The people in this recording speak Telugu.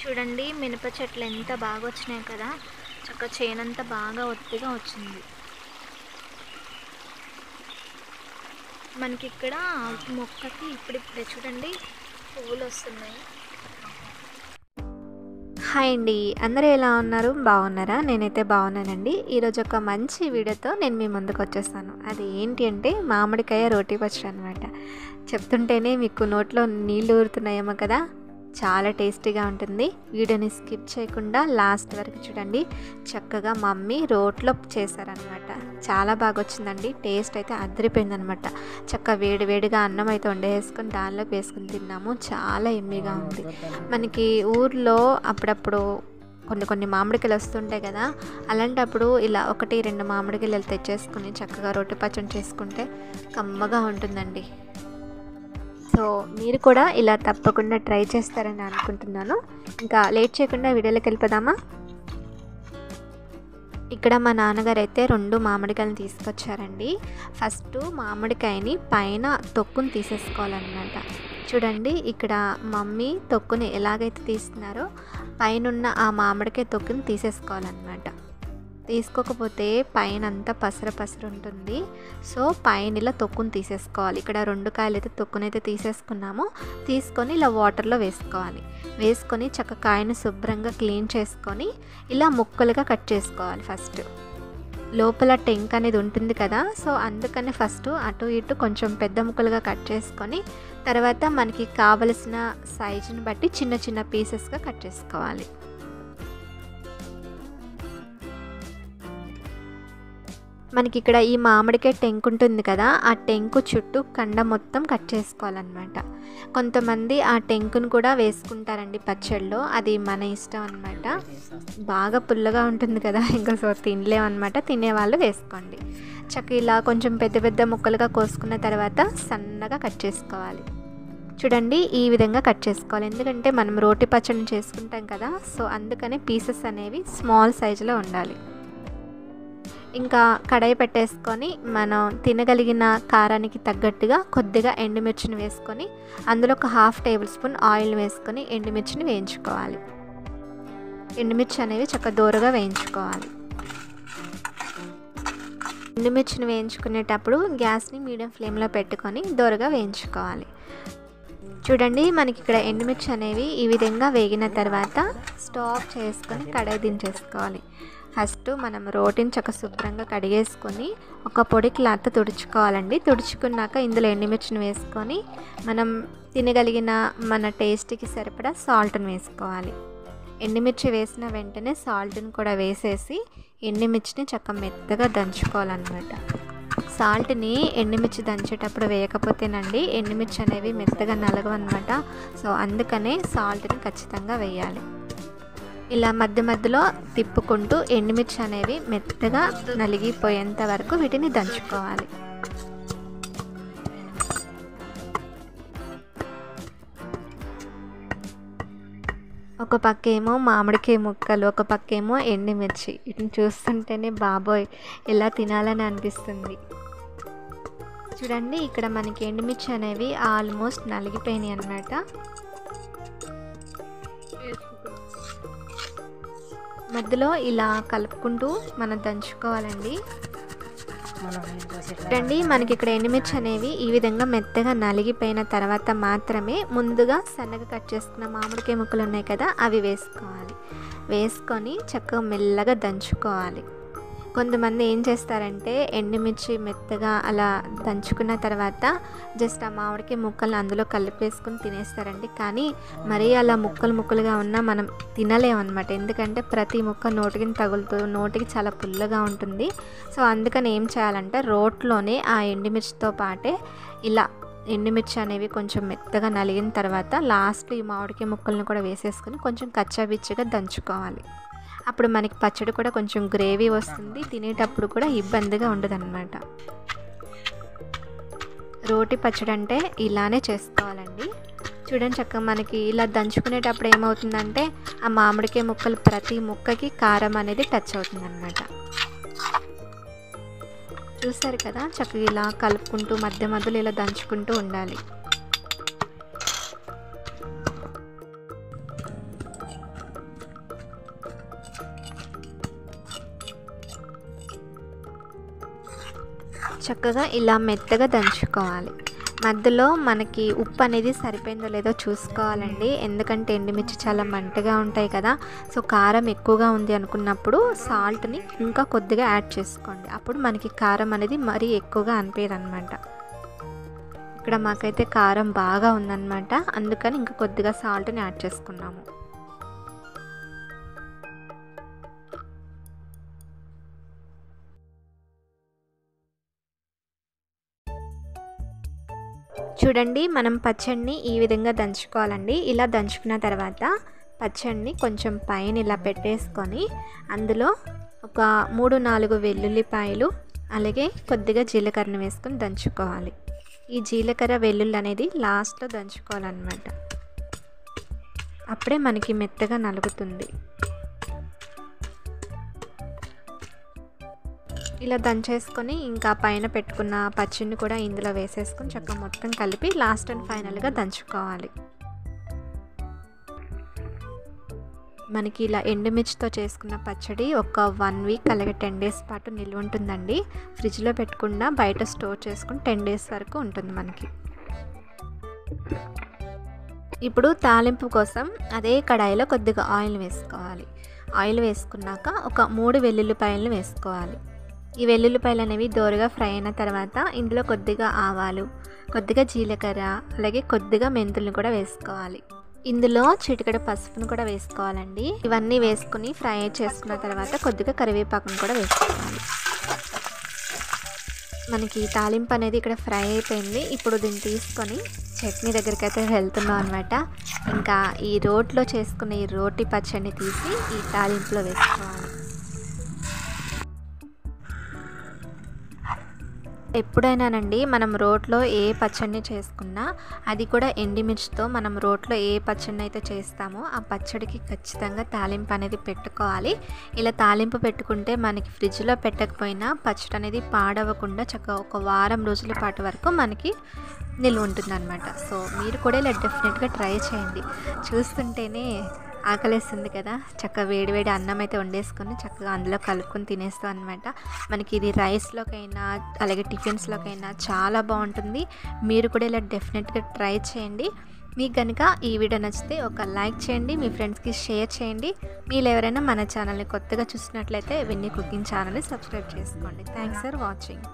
చూడండి మినప చెట్లు ఎంత బాగా వచ్చినాయి కదా. చక్క చేనంతా బాగా ఒత్తిగా వచ్చింది. మనకి ఇక్కడ మొక్కకి ఇప్పుడిప్పుడే చూడండి పువ్వులు వస్తున్నాయి. హాయ్ అండి, అందరూ ఎలా ఉన్నారు? బాగున్నారా? నేనైతే బాగున్నానండి. ఈరోజు ఒక మంచి వీడియోతో నేను మీ ముందుకు వచ్చేస్తాను. అది ఏంటి అంటే మామిడికాయ రోటి పచ్చడి అనమాట. చెప్తుంటేనే మీకు నోట్లో నీళ్ళు ఊరుతున్నాయేమో కదా. చాలా టేస్టీగా ఉంటుంది. వీడియోని స్కిప్ చేయకుండా లాస్ట్ వరకు చూడండి. చక్కగా మమ్మీ రోట్లో చేశారనమాట. చాలా బాగా వచ్చిందండి. టేస్ట్ అయితే అదిరిపోయిందనమాట. చక్కగా వేడివేడిగా అన్నం అయితే వండేసుకొని దానిలోకి వేసుకుని తిన్నాము. చాలా ఎమ్మీగా ఉంది. మనకి ఊర్లో అప్పుడప్పుడు కొన్ని మామిడికాయలు వస్తుంటాయి కదా. అలాంటప్పుడు ఇలా 1-2 మామిడికాయలు తెచ్చేసుకుని చక్కగా రొట్టె పచ్చడి చేసుకుంటే కమ్మగా ఉంటుందండి. సో మీరు కూడా ఇలా తప్పకుండా ట్రై చేస్తారని అనుకుంటున్నాను. ఇంకా లేట్ చేయకుండా వీడియోలోకి వెళ్ళిపోదామా. ఇక్కడ మా నాన్నగారు అయితే 2 మామిడికాయలను తీసుకొచ్చారండి. ఫస్ట్ మామిడికాయని పైన తొక్కుని తీసేసుకోవాలన్నమాట. చూడండి ఇక్కడ మమ్మీ తొక్కుని ఎలాగైతే తీస్తున్నారో పైన ఆ మామిడికాయ తొక్కుని తీసేసుకోవాలన్నమాట. తీసుకోకపోతే పైన అంతా పసరు ఉంటుంది. సో పైన ఇలా తొక్కుని తీసేసుకోవాలి. ఇక్కడ 2 కాయలు అయితే తొక్కునైతే తీసేసుకున్నాము. తీసుకొని ఇలా వాటర్లో వేసుకోవాలి. వేసుకొని చక్క కాయను శుభ్రంగా క్లీన్ చేసుకొని ఇలా ముక్కలుగా కట్ చేసుకోవాలి. ఫస్ట్ లోపల టెంక్ అనేది ఉంటుంది కదా. సో అందుకని ఫస్ట్ అటు ఇటు కొంచెం పెద్ద ముక్కలుగా కట్ చేసుకొని తర్వాత మనకి కావలసిన సైజుని బట్టి చిన్న చిన్న పీసెస్గా కట్ చేసుకోవాలి. మనకి ఇక్కడ ఈ మామిడికాయ టెంక్ ఉంటుంది కదా, ఆ టెంకు చుట్టూ కండ మొత్తం కట్ చేసుకోవాలన్నమాట. కొంతమంది ఆ టెంకును కూడా వేసుకుంటారండి పచ్చళ్ళలో. అది మన ఇష్టం అనమాట. బాగా పుల్లగా ఉంటుంది కదా, ఇంకా సో తినలేమన్నమాట. తినేవాళ్ళు వేసుకోండి. చక్క ఇలా కొంచెం పెద్ద ముక్కలుగా కోసుకున్న తర్వాత సన్నగా కట్ చేసుకోవాలి. చూడండి ఈ విధంగా కట్ చేసుకోవాలి. ఎందుకంటే మనం రోటి పచ్చడిని చేసుకుంటాం కదా. సో అందుకనే పీసెస్ అనేవి స్మాల్ సైజులో ఉండాలి. ఇంకా కడాయి పెట్టేసుకొని మనం తినగలిగిన కారానికి తగ్గట్టుగా కొద్దిగా ఎండుమిర్చిని వేసుకొని అందులో ఒక 1/2 టేబుల్ స్పూన్ ఆయిల్ వేసుకొని ఎండుమిర్చిని వేయించుకోవాలి. ఎండుమిర్చి అనేవి చక్కగా దోరగా వేయించుకోవాలి. ఎండుమిర్చిని వేయించుకునేటప్పుడు గ్యాస్ని మీడియం ఫ్లేమ్లో పెట్టుకొని దోరగా వేయించుకోవాలి. చూడండి మనకి ఇక్కడ ఎండుమిర్చి అనేవి ఈ విధంగా వేగిన తర్వాత స్టవ్ చేసుకొని కడాయి దించేసుకోవాలి. ఫస్ట్ మనం రోటిని చక్క శుభ్రంగా కడిగేసుకొని ఒక పొడి క్లాత్ తుడుచుకోవాలండి. తుడుచుకున్నాక ఇందులో ఎండుమిర్చిని వేసుకొని మనం తినగలిగిన మన టేస్ట్కి సరిపడా సాల్ట్ని వేసుకోవాలి. ఎండుమిర్చి వేసిన వెంటనే సాల్ట్ని కూడా వేసేసి ఎండుమిర్చిని చక్క మెత్తగా దంచుకోవాలన్నమాట. సాల్ట్ని ఎండుమిర్చి దంచేటప్పుడు వేయకపోతేనండి ఎండుమిర్చి అనేవి మెత్తగా నలగవన్నమాట. సో అందుకనే సాల్ట్ని ఖచ్చితంగా వేయాలి. ఇలా మధ్యలో తిప్పుకుంటూ ఎండుమిర్చి అనేవి మెత్తగా నలిగిపోయేంత వరకు వీటిని దంచుకోవాలి. ఒక పక్కేమో మామిడికాయ ముక్కలు, ఒక పక్కేమో ఎండుమిర్చి. వీటిని చూస్తుంటేనే బాబోయ్ ఎలా తినాలని అనిపిస్తుంది. చూడండి ఇక్కడ మనకి ఎండుమిర్చి అనేవి ఆల్మోస్ట్ నలిగిపోయినాయి అన్నమాట. మధ్యలో ఇలా కలుపుకుంటూ మనం దంచుకోవాలండి. చూడండి మనకి ఇక్కడ ఎండుమిర్చి అనేవి ఈ విధంగా మెత్తగా నలిగిపోయిన తర్వాత మాత్రమే ముందుగా సన్నగా కట్ చేసుకున్న మామిడికాయ ముక్కలు ఉన్నాయి కదా, అవి వేసుకోవాలి. వేసుకొని చక్కగా మెల్లగా దంచుకోవాలి. కొంతమంది ఏం చేస్తారంటే ఎండుమిర్చి మెత్తగా అలా దంచుకున్న తర్వాత జస్ట్ ఆ మామిడికాయ ముక్కలను అందులో కలిపేసుకొని తినేస్తారండి. కానీ మరీ అలా ముక్కలుగా ఉన్నా మనం తినలేమన్నమాట. ఎందుకంటే ప్రతి ముక్క నోటికి తగులుతూ నోటికి చాలా పుల్లగా ఉంటుంది. సో అందుకని ఏం చేయాలంటే రోట్లోనే ఆ ఎండుమిర్చితో పాటే ఇలా ఎండుమిర్చి అనేవి కొంచెం మెత్తగా నలిగిన తర్వాత లాస్ట్లో ఈ మామిడికాయ ముక్కలను కూడా వేసేసుకొని కొంచెం కచ్చాబిచ్చిగా దంచుకోవాలి. అప్పుడు మనకి పచ్చడి కూడా కొంచెం గ్రేవీ వస్తుంది. తినేటప్పుడు కూడా ఇబ్బందిగా ఉండదన్నమాట. రోటి పచ్చడి అంటే ఇలానే చేసుకోవాలండి. చూడండి చక్కగా మనకి ఇలా దంచుకునేటప్పుడు ఏమవుతుందంటే ఆ మామిడికాయ ముక్కలు ప్రతి ముక్కకి కారం అనేది టచ్ అవుతుందన్నమాట. చూసారు కదా చక్కగా ఇలా కలుపుకుంటూ మధ్యలో ఇలా దంచుకుంటూ ఉండాలి. చక్కగా ఇలా మెత్తగా దంచుకోవాలి. మధ్యలో మనకి ఉప్పు అనేది సరిపోయిందో లేదో చూసుకోవాలండి. ఎందుకంటే ఎండుమిర్చి చాలా మంటగా ఉంటాయి కదా. సో కారం ఎక్కువగా ఉంది అనుకున్నప్పుడు సాల్ట్ని ఇంకా కొద్దిగా యాడ్ చేసుకోండి. అప్పుడు మనకి కారం అనేది మరీ ఎక్కువగా అనిపించదు అనమాట. ఇక్కడ మాకైతే కారం బాగా ఉందన్నమాట, అందుకని ఇంకా కొద్దిగా సాల్ట్ని యాడ్ చేసుకున్నాము. చూడండి, మనం పచ్చడిని ఈ విధంగా దంచుకోవాలండి. ఇలా దంచుకున్న తర్వాత పచ్చడిని కొంచెం పైన ఇలా పెట్టేసుకొని అందులో ఒక 3-4 వెల్లుల్లిపాయలు అలాగే కొద్దిగా జీలకర్రను వేసుకొని దంచుకోవాలి. ఈ జీలకర్ర వెల్లుల్లి అనేది లాస్ట్లో దంచుకోవాలన్నమాట. అప్పుడే మనకి మెత్తగా నలుగుతుంది. ఇలా దంచేసుకొని ఇంకా పైన పెట్టుకున్న పచ్చిని కూడా ఇందులో వేసేసుకొని చక్కగా మొత్తం కలిపి లాస్ట్ అండ్ ఫైనల్గా దంచుకోవాలి. మనకి ఇలా ఎండుమిర్చితో చేసుకున్న పచ్చడి ఒక 1 వీక్ అలాగే 10 డేస్ పాటు నిల్వ ఉంటుందండి. ఫ్రిడ్జ్లో పెట్టకుండా బయట స్టోర్ చేసుకుని 10 డేస్ వరకు ఉంటుంది మనకి. ఇప్పుడు తాలింపు కోసం అదే కడాయిలో కొద్దిగా ఆయిల్ వేసుకోవాలి. ఆయిల్ వేసుకున్నాక ఒక 3 వెల్లుల్లిపాయలను వేసుకోవాలి. ఈ వెల్లుల్లిపాయలు అనేవి దోరగా ఫ్రై అయిన తర్వాత ఇందులో కొద్దిగా ఆవాలు, కొద్దిగా జీలకర్ర అలాగే కొద్దిగా మెంతులను కూడా వేసుకోవాలి. ఇందులో చిటికెడు పసుపును కూడా వేసుకోవాలండి. ఇవన్నీ వేసుకుని ఫ్రై చేసుకున్న తర్వాత కొద్దిగా కరివేపాకును కూడా వేసుకోవాలి. మనకి తాలింపు అనేది ఇక్కడ ఫ్రై అయిపోయింది. ఇప్పుడు దీన్ని తీసుకొని చట్నీ దగ్గరికి అయితే వెళ్తున్నాం అనమాట. ఇంకా ఈ రోట్లో చేసుకున్న ఈ రోటి పచ్చడిని తీసి ఈ తాలింపులో వేసుకోవాలి. ఎప్పుడైనానండి మనం రోట్లో ఏ పచ్చడిని చేసుకున్నా అది కూడా ఎండుమిర్చితో మనం రోట్లో ఏ పచ్చడిని అయితే చేస్తామో ఆ పచ్చడికి ఖచ్చితంగా తాలింపు అనేది పెట్టుకోవాలి. ఇలా తాలింపు పెట్టుకుంటే మనకి ఫ్రిడ్జ్లో పెట్టకపోయినా పచ్చడి అనేది పాడవకుండా చక్కగా ఒక వారం రోజుల పాటు వరకు మనకి నిల్వ ఉంటుందన్నమాట. సో మీరు కూడా ఇలా డెఫినెట్గా ట్రై చేయండి. చూస్తుంటేనే ఆకలేస్తుంది కదా. చక్కగా వేడివేడి అన్నం అయితే వండేసుకొని చక్కగా అందులో కలుపుకొని తినేస్తాం అనమాట. మనకి ఇది రైస్లోకైనా అలాగే టిఫిన్స్లోకైనా చాలా బాగుంటుంది. మీరు కూడా ఇలా డెఫినెట్గా ట్రై చేయండి. మీకు కనుక ఈ వీడియో నచ్చితే ఒక లైక్ చేయండి, మీ ఫ్రెండ్స్కి షేర్ చేయండి. మీరు ఎవరైనా మన ఛానల్ని కొత్తగా చూసినట్లయితే విన్నీ కుకింగ్ ఛానల్ని సబ్స్క్రైబ్ చేసుకోండి. Thanks for watching.